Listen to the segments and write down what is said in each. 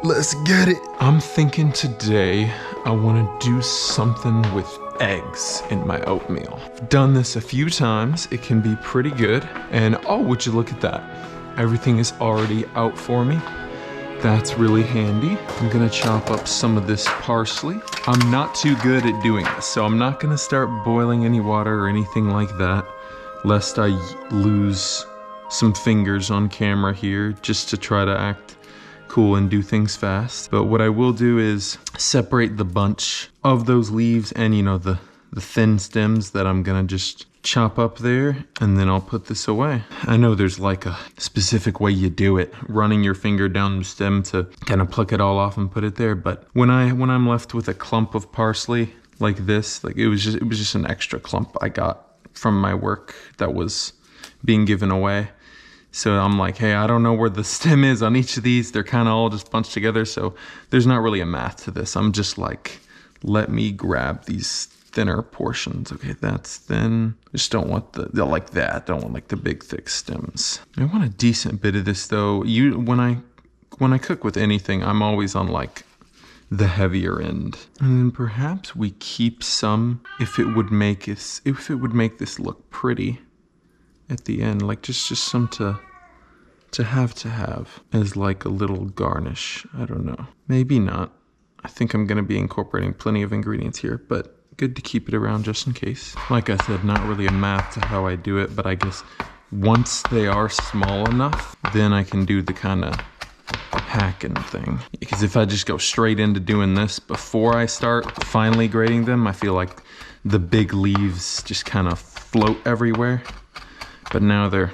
Let's get it. I'm thinking today I want to do something with eggs in my oatmeal. I've done this a few times. It can be pretty good. And oh, would you look at that? Everything is already out for me. That's really handy. I'm gonna chop up some of this parsley. I'm not too good at doing this, so I'm not gonna start boiling any water or anything like that, lest I lose some fingers on camera here, just to try to act cool and do things fast. But what I will do is separate the bunch of those leaves and, you know, the thin stems that I'm gonna just chop up there, and then I'll put this away. I know there's like a specific way you do it, running your finger down the stem to kind of pluck it all off and put it there, but when I'm left with a clump of parsley like this, like it was just an extra clump I got from my work that was being given away. So I'm like, hey, I don't know where the stem is on each of these. They're kind of all just bunched together, so there's not really a math to this. I'm just like, let me grab these thinner portions. Okay, that's thin. Just don't want the like that. Don't want like the big thick stems. I want a decent bit of this though. When I cook with anything, I'm always on like the heavier end. And then perhaps we keep some if it would make this look pretty at the end, like just some to have as like a little garnish. I don't know. Maybe not. I think I'm gonna be incorporating plenty of ingredients here, but good to keep it around just in case. Like I said, not really a math to how I do it, but I guess once they are small enough, then I can do the kind of hacking thing. Because if I just go straight into doing this before I start finally grating them, I feel like the big leaves just kind of float everywhere. But now they're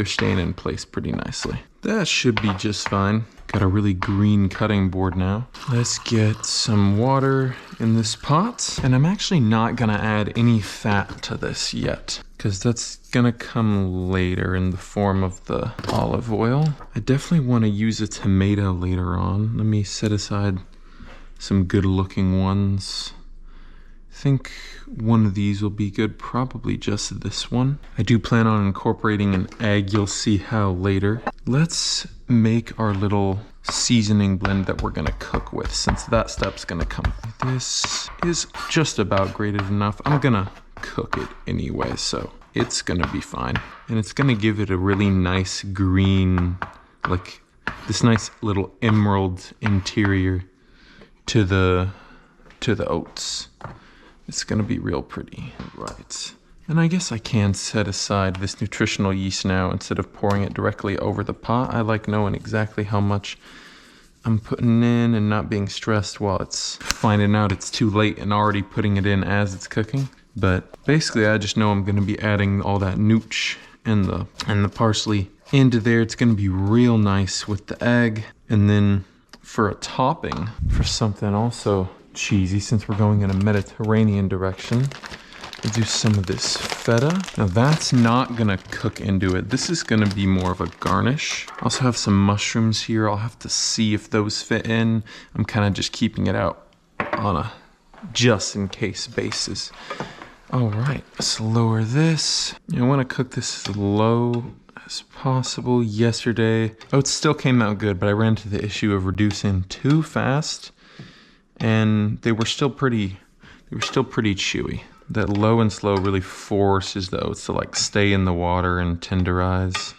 staying in place pretty nicely. That should be just fine. Got a really green cutting board now. Let's get some water in this pot. And I'm actually not gonna add any fat to this yet, because that's gonna come later in the form of the olive oil. I definitely wanna use a tomato later on. Let me set aside some good looking ones. I think one of these will be good, probably just this one. I do plan on incorporating an egg, you'll see how later. Let's make our little seasoning blend that we're gonna cook with, since that step's gonna come. This is just about grated enough. I'm gonna cook it anyway, so it's gonna be fine. And it's gonna give it a really nice green, like this nice little emerald interior to the oats. It's gonna be real pretty, right? And I guess I can set aside this nutritional yeast now instead of pouring it directly over the pot. I like knowing exactly how much I'm putting in and not being stressed while it's finding out it's too late and already putting it in as it's cooking. But basically I just know I'm gonna be adding all that nooch and the parsley into there. It's gonna be real nice with the egg. And then for a topping, for something also cheesy, since we're going in a Mediterranean direction, we'll do some of this feta. Now that's not gonna cook into it. This is gonna be more of a garnish. I also have some mushrooms here. I'll have to see if those fit in. I'm kind of just keeping it out on a just in case basis. All right, let's lower this. I wanna cook this as low as possible. Yesterday, oats still came out good, but I ran into the issue of reducing too fast, and they were still pretty chewy. That low and slow really forces the oats to like stay in the water and tenderize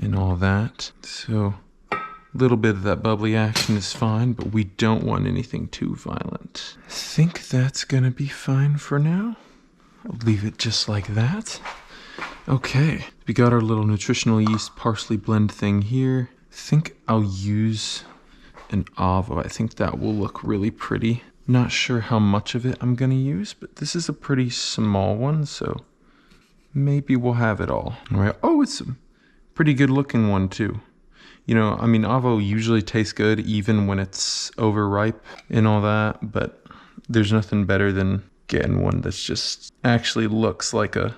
and all that. So a little bit of that bubbly action is fine, but we don't want anything too violent. I think that's gonna be fine for now. I'll leave it just like that. Okay, we got our little nutritional yeast parsley blend thing here. I think I'll use an avo. I think that will look really pretty. Not sure how much of it I'm gonna use, but this is a pretty small one, so maybe we'll have it all. All right. Oh, it's a pretty good looking one too. You know, I mean, avo usually tastes good even when it's overripe and all that, but there's nothing better than getting one that's just actually looks like a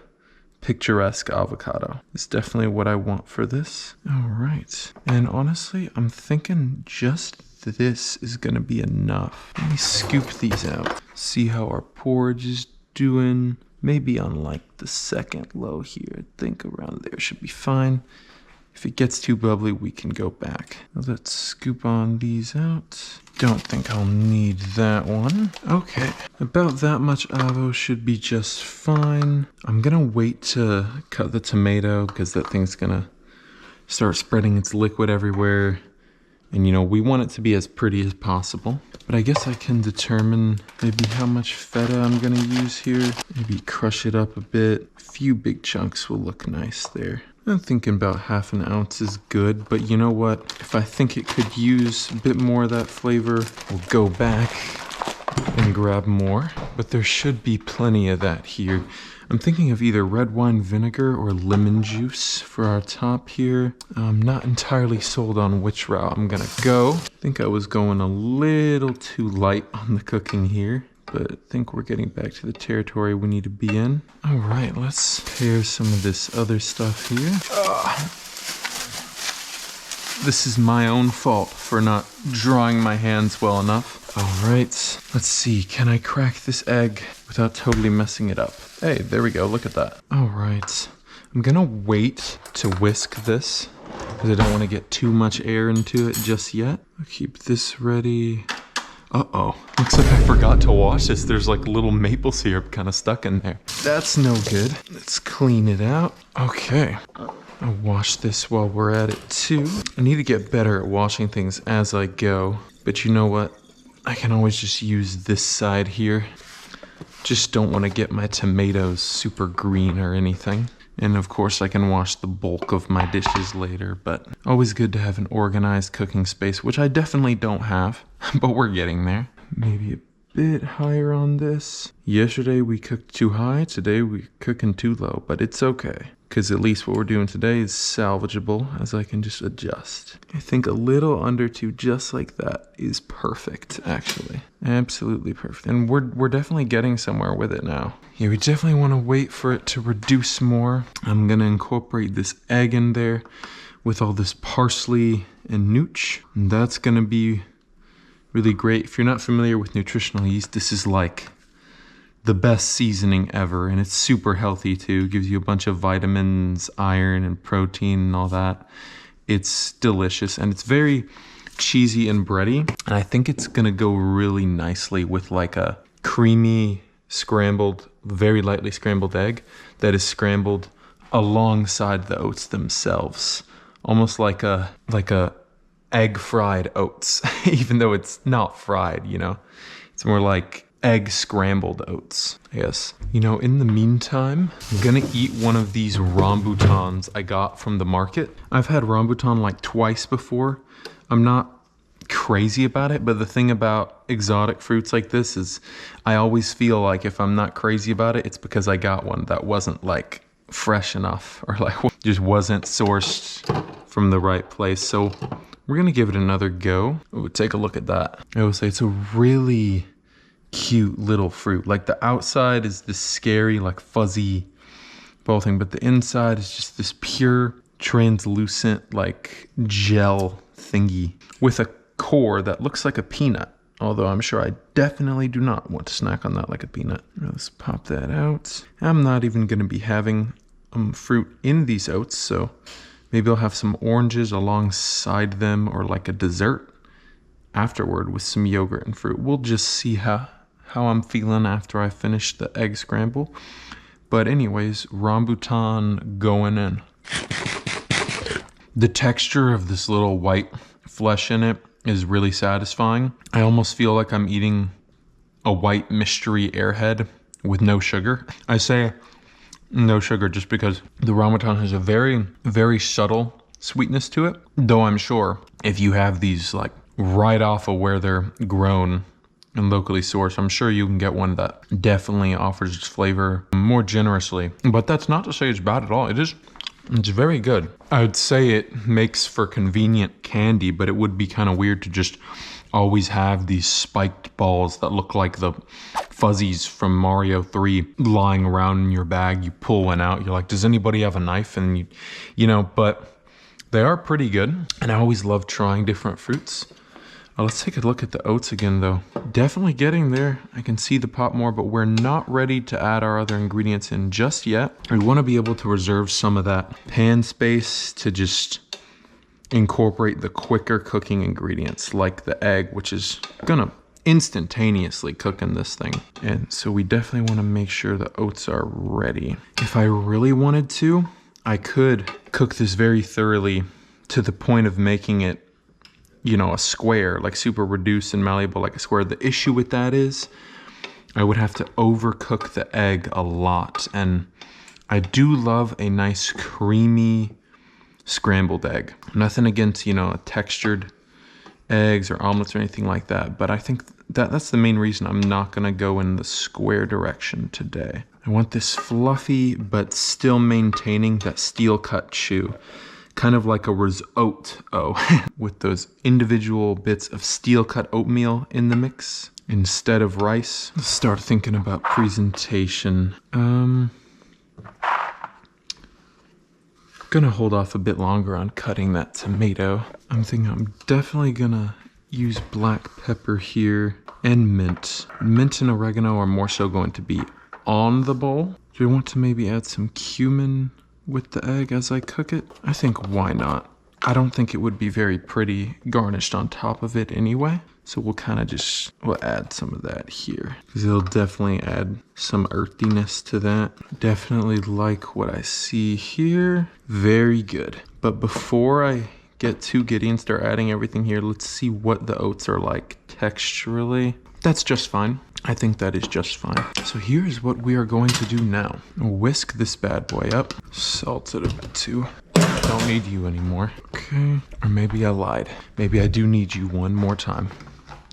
picturesque avocado. It's definitely what I want for this. All right. And honestly, I'm thinking just this is gonna be enough. Let me scoop these out. See how our porridge is doing. Maybe on like the second low here. I think around there should be fine. If it gets too bubbly, we can go back. Let's scoop on these out. Don't think I'll need that one. Okay, about that much avo should be just fine. I'm gonna wait to cut the tomato because that thing's gonna start spreading its liquid everywhere. And you know, we want it to be as pretty as possible. But I guess I can determine maybe how much feta I'm gonna use here. Maybe crush it up a bit. A few big chunks will look nice there. I'm thinking about 1/2 ounce is good, but you know what? If I think it could use a bit more of that flavor, we'll go back and grab more. But there should be plenty of that here. I'm thinking of either red wine vinegar or lemon juice for our top here. I'm not entirely sold on which route I'm gonna go. I think I was going a little too light on the cooking here, but I think we're getting back to the territory we need to be in. All right, let's pair some of this other stuff here. This is my own fault for not drying my hands well enough. All right, let's see, can I crack this egg without totally messing it up? Hey, there we go, look at that. All right, I'm gonna wait to whisk this because I don't want to get too much air into it just yet. I'll keep this ready. Uh-oh, looks like I forgot to wash this. There's like little maple syrup kind of stuck in there. That's no good. Let's clean it out. Okay, I'll wash this while we're at it too. I need to get better at washing things as I go, but you know what? I can always just use this side here. Just don't want to get my tomatoes super green or anything. And of course I can wash the bulk of my dishes later, but always good to have an organized cooking space, which I definitely don't have, but we're getting there. Maybe a bit higher on this. Yesterday we cooked too high, today we're cooking too low, but it's okay. Because at least what we're doing today is salvageable as I can just adjust. I think a little under 2, just like that, is perfect, actually. Absolutely perfect. And we're definitely getting somewhere with it now. Yeah, we definitely want to wait for it to reduce more. I'm going to incorporate this egg in there with all this parsley and nooch. And that's going to be really great. If you're not familiar with nutritional yeast, this is like the best seasoning ever, and it's super healthy too. Gives you a bunch of vitamins, iron, and protein and all that. It's delicious, and it's very cheesy and bready, and I think it's gonna go really nicely with like a creamy scrambled, very lightly scrambled egg that is scrambled alongside the oats themselves, almost like a egg fried oats, even though it's not fried, you know. It's more like egg scrambled oats, I guess. You know, in the meantime, I'm gonna eat one of these rambutans I got from the market. I've had rambutan like twice before. I'm not crazy about it, but the thing about exotic fruits like this is I always feel like if I'm not crazy about it, it's because I got one that wasn't like fresh enough or like just wasn't sourced from the right place. So we're gonna give it another go. Ooh, take a look at that. I would say it's a really cute little fruit. Like the outside is this scary, like fuzzy ball thing, but the inside is just this pure, translucent, like gel thingy with a core that looks like a peanut. Although I'm sure I definitely do not want to snack on that like a peanut. Let's pop that out. I'm not even going to be having fruit in these oats, so maybe I'll have some oranges alongside them or like a dessert afterward with some yogurt and fruit. We'll just see how I'm feeling after I finish the egg scramble. But anyways, rambutan going in. The texture of this little white flesh in it is really satisfying. I almost feel like I'm eating a white mystery airhead with no sugar. I say no sugar just because the rambutan has a very, very subtle sweetness to it. Though I'm sure if you have these like right off of where they're grown and locally sourced, I'm sure you can get one that definitely offers its flavor more generously. But that's not to say it's bad at all. It's very good. I would say it makes for convenient candy, but it would be kind of weird to just always have these spiked balls that look like the fuzzies from Mario 3 lying around in your bag. You pull one out, you're like, does anybody have a knife? And you know, but they are pretty good. And I always love trying different fruits. Let's take a look at the oats again though. Definitely getting there. I can see the pop more, but we're not ready to add our other ingredients in just yet. We want to be able to reserve some of that pan space to just incorporate the quicker cooking ingredients like the egg, which is gonna instantaneously cook in this thing. And so we definitely want to make sure the oats are ready. If I really wanted to, I could cook this very thoroughly to the point of making it, you know, a square, like super reduced and malleable like a square. The issue with that is I would have to overcook the egg a lot. And I do love a nice creamy scrambled egg. Nothing against, you know, textured eggs or omelets or anything like that, but I think that's the main reason I'm not gonna go in the square direction today. I want this fluffy but still maintaining that steel cut chew, kind of like a ris-OAT-to with those individual bits of steel cut oatmeal in the mix instead of rice. Let's start thinking about presentation. Gonna hold off a bit longer on cutting that tomato. I'm thinking I'm definitely gonna use black pepper here and mint. Mint and oregano are more so going to be on the bowl. Do we want to maybe add some cumin with the egg as I cook it? I think why not? I don't think it would be very pretty garnished on top of it anyway. So we'll kind of we'll add some of that here because it'll definitely add some earthiness to that. Definitely like what I see here. Very good. But before I get too giddy and start adding everything here, let's see what the oats are like texturally. That's just fine. I think that is just fine. So here's what we are going to do now. Whisk this bad boy up. Salt it a bit too. Don't need you anymore. Okay. Or maybe I lied. Maybe I do need you one more time.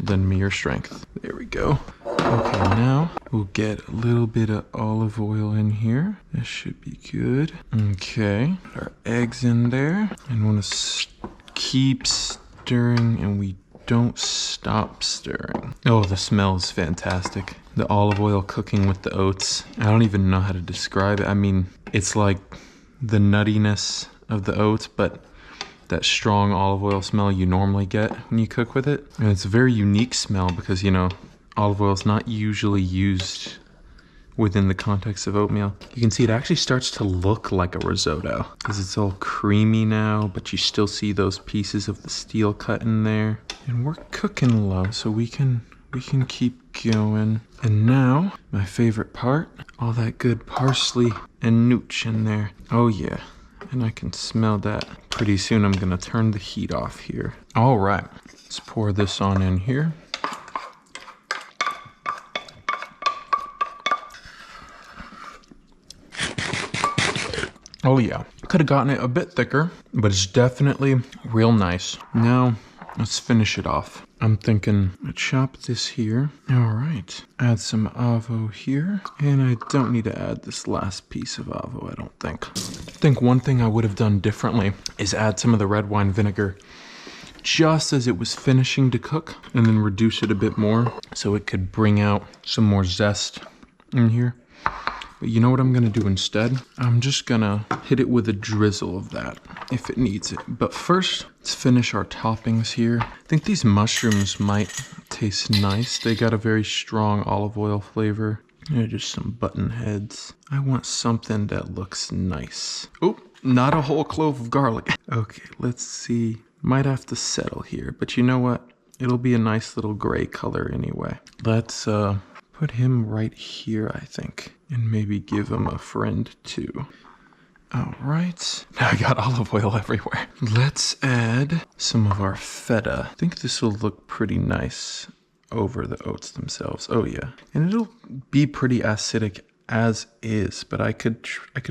Lend me your strength. There we go. Okay, now we'll get a little bit of olive oil in here. This should be good. Okay, put our eggs in there. And want to keep stirring, and we don't stop stirring. Oh, the smell is fantastic. The olive oil cooking with the oats. I don't even know how to describe it. I mean, it's like the nuttiness of the oats, but that strong olive oil smell you normally get when you cook with it. And it's a very unique smell because, you know, olive oil is not usually used within the context of oatmeal. You can see it actually starts to look like a risotto because it's all creamy now, but you still see those pieces of the steel cut in there. And we're cooking low, so we can keep going. And now, my favorite part, all that good parsley and nooch in there. Oh yeah. And I can smell that. Pretty soon I'm gonna turn the heat off here. All right, let's pour this on in here. Oh yeah, could have gotten it a bit thicker, but it's definitely real nice. Now, let's finish it off. I'm thinking, chop this here. All right, add some avo here. And I don't need to add this last piece of avo, I don't think. I think one thing I would have done differently is add some of the red wine vinegar just as it was finishing to cook, and then reduce it a bit more so it could bring out some more zest in here. But you know what I'm gonna do instead? I'm just gonna hit it with a drizzle of that if it needs it. But first, let's finish our toppings here. I think these mushrooms might taste nice. They got a very strong olive oil flavor. Yeah, just some button heads. I want something that looks nice. Oh, not a whole clove of garlic. Okay, let's see. Might have to settle here, but you know what? It'll be a nice little gray color anyway. Let's put him right here, I think, and maybe give him a friend too. All right, now I got olive oil everywhere. Let's add some of our feta. I think this will look pretty nice over the oats themselves. Oh yeah, and it'll be pretty acidic as is, but I could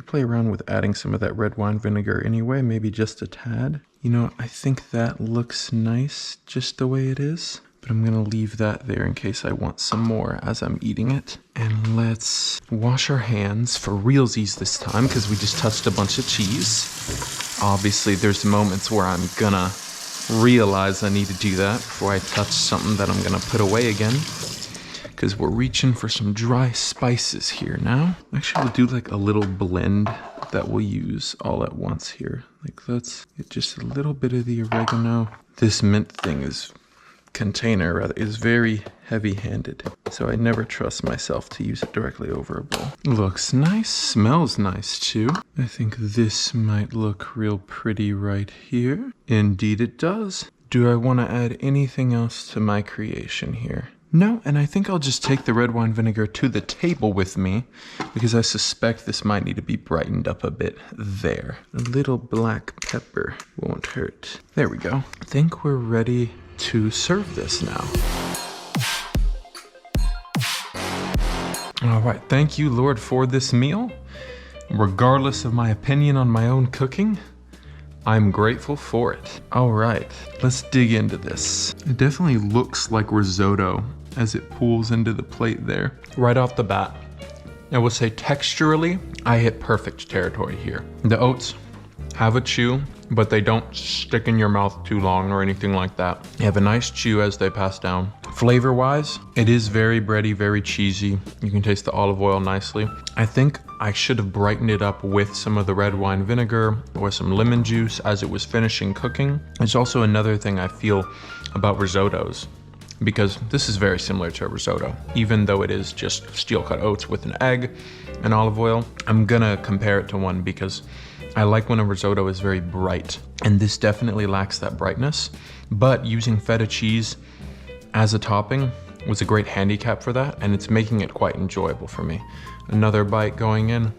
play around with adding some of that red wine vinegar anyway, maybe just a tad. You know, I think that looks nice just the way it is, but I'm gonna leave that there in case I want some more as I'm eating it. And let's wash our hands for realsies this time because we just touched a bunch of cheese. Obviously, there's moments where I'm gonna realize I need to do that before I touch something that I'm gonna put away again, because we're reaching for some dry spices here now. Actually, we'll do like a little blend that we'll use all at once here. Like, let's get just a little bit of the oregano. This mint thing is container rather is very heavy-handed, so I never trust myself to use it directly over a bowl. Looks nice, smells nice too. I think this might look real pretty right here. Indeed it does. Do I want to add anything else to my creation here? No, and I think I'll just take the red wine vinegar to the table with me because I suspect this might need to be brightened up a bit there. A little black pepper won't hurt. There we go. I think we're ready to serve this now. All right, thank you, Lord, for this meal. Regardless of my opinion on my own cooking, I'm grateful for it. All right, let's dig into this. It definitely looks like risotto as it pools into the plate there. Right off the bat, I will say texturally, I hit perfect territory here. The oats have a chew, but they don't stick in your mouth too long or anything like that. They have a nice chew as they pass down. Flavor-wise, it is very bready, very cheesy. You can taste the olive oil nicely. I think I should have brightened it up with some of the red wine vinegar or some lemon juice as it was finishing cooking. It's also another thing I feel about risottos, because this is very similar to a risotto, even though it is just steel-cut oats with an egg and olive oil. I'm gonna compare it to one because I like when a risotto is very bright, and this definitely lacks that brightness, but using feta cheese as a topping was a great handicap for that, and it's making it quite enjoyable for me. Another bite going in.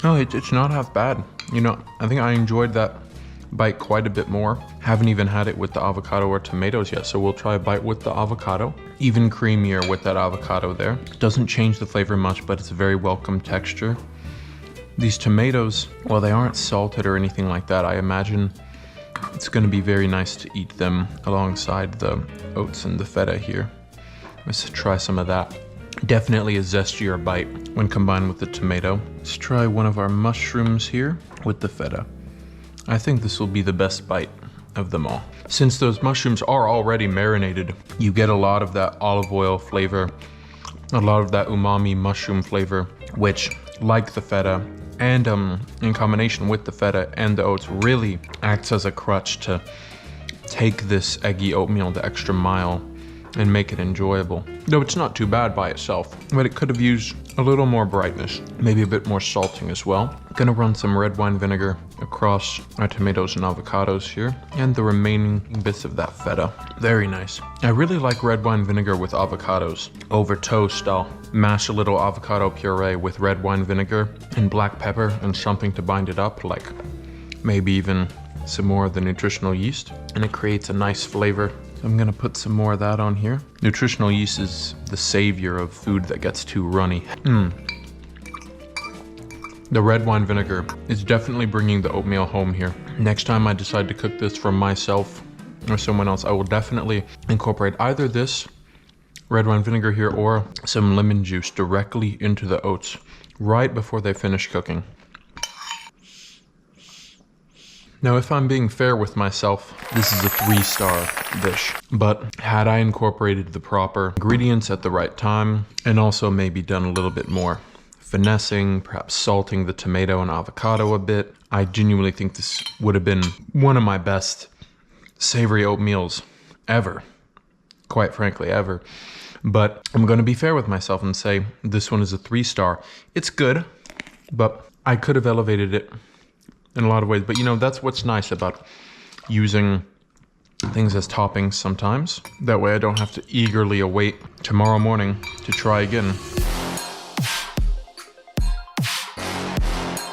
Oh, it's not half bad. You know, I think I enjoyed that bite quite a bit more. Haven't even had it with the avocado or tomatoes yet, so we'll try a bite with the avocado. Even creamier with that avocado there. Doesn't change the flavor much, but it's a very welcome texture. These tomatoes, well, they aren't salted or anything like that. I imagine it's gonna be very nice to eat them alongside the oats and the feta here. Let's try some of that. Definitely a zestier bite when combined with the tomato. Let's try one of our mushrooms here with the feta. I think this will be the best bite of them all. Since those mushrooms are already marinated, you get a lot of that olive oil flavor, a lot of that umami mushroom flavor, which, like the feta, and in combination with the feta and the oats, really acts as a crutch to take this eggy oatmeal the extra mile and make it enjoyable. Though it's not too bad by itself, but it could have used a little more brightness, maybe a bit more salting as well. Gonna run some red wine vinegar across our tomatoes and avocados here, and the remaining bits of that feta. Very nice. I really like red wine vinegar with avocados. Over toast, I'll mash a little avocado puree with red wine vinegar and black pepper and something to bind it up, like maybe even some more of the nutritional yeast, and it creates a nice flavor. So I'm gonna put some more of that on here. Nutritional yeast is the savior of food that gets too runny. The red wine vinegar is definitely bringing the oatmeal home here. Next time I decide to cook this for myself or someone else, I will definitely incorporate either this red wine vinegar here or some lemon juice directly into the oats right before they finish cooking. Now, if I'm being fair with myself, this is a 3-star dish, but had I incorporated the proper ingredients at the right time and also maybe done a little bit more finessing, perhaps salting the tomato and avocado a bit, I genuinely think this would have been one of my best savory oatmeals ever, quite frankly, ever. But I'm going to be fair with myself and say this one is a 3-star. It's good, but I could have elevated it in a lot of ways. But you know, that's what's nice about using things as toppings sometimes. That way I don't have to eagerly await tomorrow morning to try again.